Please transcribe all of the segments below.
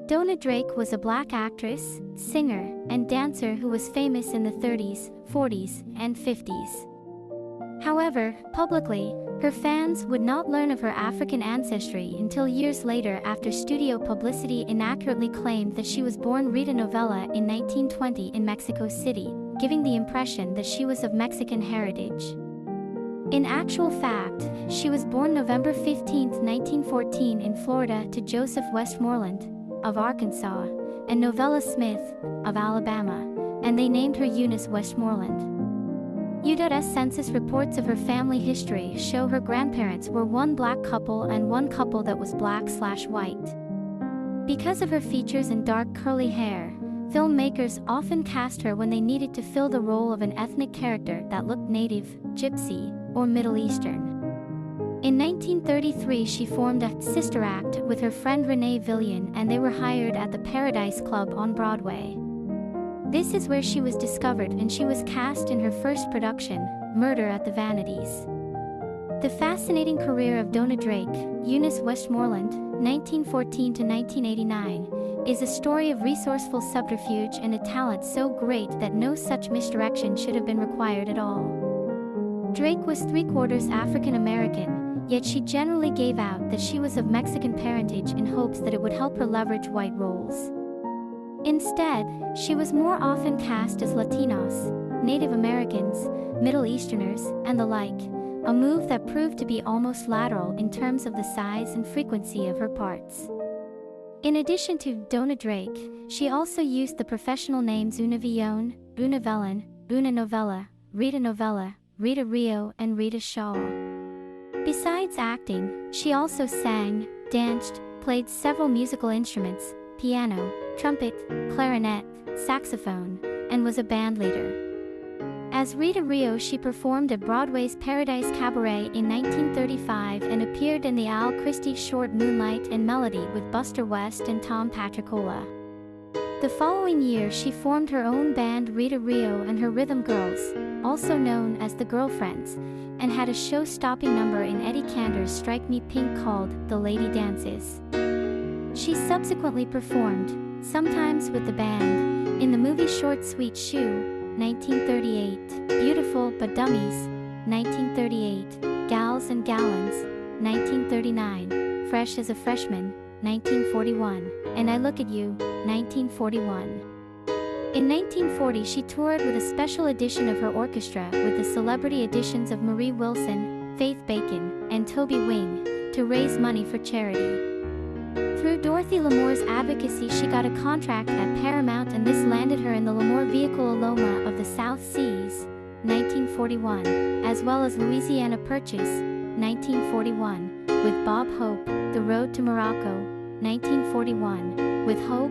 Donna Drake was a black actress, singer, and dancer who was famous in the 30s, 40s, and 50s. However, publicly, her fans would not learn of her African ancestry until years later after studio publicity inaccurately claimed that she was born Rita Novella in 1920 in Mexico City, giving the impression that she was of Mexican heritage. In actual fact, she was born November 15, 1914 in Florida to Joseph Westmoreland, of Arkansas, and Novella Smith, of Alabama, and they named her Eunice Westmoreland. U.S. Census reports of her family history show her grandparents were one black couple and one couple that was black/white. Because of her features and dark curly hair, filmmakers often cast her when they needed to fill the role of an ethnic character that looked native, gypsy, or Middle Eastern. In 1933 she formed a sister act with her friend Renee Villian and they were hired at the Paradise Club on Broadway. This is where she was discovered and she was cast in her first production, Murder at the Vanities. The fascinating career of Donna Drake, Eunice Westmoreland, 1914 to 1989, is a story of resourceful subterfuge and a talent so great that no such misdirection should have been required at all. Drake was three-quarters African American, yet she generally gave out that she was of Mexican parentage in hopes that it would help her leverage white roles. Instead, she was more often cast as Latinos, Native Americans, Middle Easterners, and the like, a move that proved to be almost lateral in terms of the size and frequency of her parts. In addition to Donna Drake, she also used the professional names Una Villon, Una Vellon, Una Novella, Rita Novella, Rita Rio, and Rita Shaw. Besides acting, she also sang, danced, played several musical instruments, piano, trumpet, clarinet, saxophone, and was a band leader. As Rita Rio she performed at Broadway's Paradise Cabaret in 1935 and appeared in the Al Christie short Moonlight and Melody with Buster West and Tom Patricola. The following year she formed her own band Rita Rio and her Rhythm Girls, also known as the Girlfriends, and had a show-stopping number in Eddie Cantor's Strike Me Pink called The Lady Dances. She subsequently performed, sometimes with the band, in the movie Short Sweet Shoe, 1938, Beautiful But Dummies, 1938, Gals and Gallons, 1939, Fresh as a Freshman, 1941, and I Look at You, 1941. In 1940 she toured with a special edition of her orchestra with the celebrity additions of Marie Wilson, Faith Bacon, and Toby Wing, to raise money for charity. Through Dorothy Lamour's advocacy she got a contract at Paramount and this landed her in the Lamour vehicle Aloma of the South Seas, 1941, as well as Louisiana Purchase, 1941, with Bob Hope, The Road to Morocco, 1941, with Hope,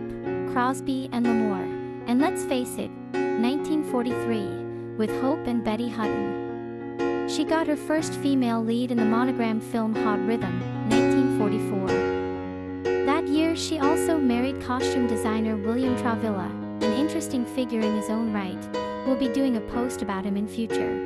Crosby and Lamour, and let's face it, 1943, with Hope and Betty Hutton. She got her first female lead in the Monogram film Hot Rhythm, 1944. That year she also married costume designer William Travilla, an interesting figure in his own right. We'll be doing a post about him in future.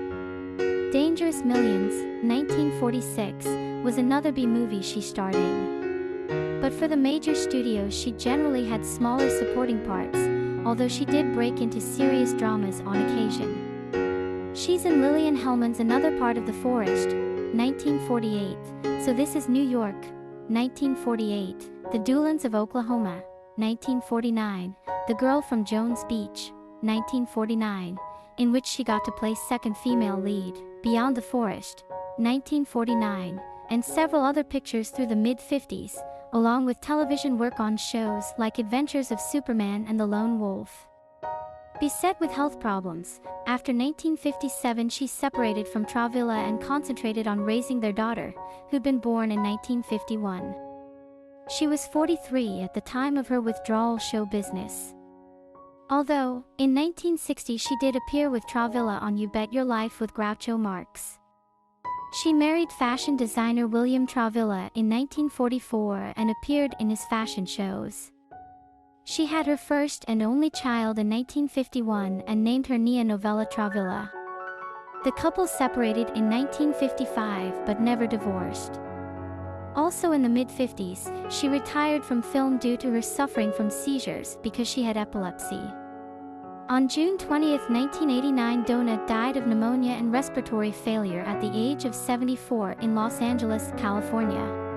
Dangerous Millions, 1946, was another B movie she starred in. But for the major studios she generally had smaller supporting parts, although she did break into serious dramas on occasion. She's in Lillian Hellman's Another Part of the Forest, 1948, So This Is New York, 1948, The Doolins of Oklahoma, 1949, The Girl from Jones Beach, 1949, in which she got to play second female lead, Beyond the Forest, 1949, and several other pictures through the mid-50s, along with television work on shows like Adventures of Superman and The Lone Wolf. Beset with health problems, after 1957 she separated from Travilla and concentrated on raising their daughter, who'd been born in 1951. She was 43 at the time of her withdrawal show business. Although, in 1960 she did appear with Travilla on You Bet Your Life with Groucho Marx. She married fashion designer William Travilla in 1944 and appeared in his fashion shows. She had her first and only child in 1951 and named her Nia Novella Travilla. The couple separated in 1955 but never divorced. Also in the mid-50s, she retired from film due to her suffering from seizures because she had epilepsy. On June 20, 1989, Donna died of pneumonia and respiratory failure at the age of 74 in Los Angeles, California.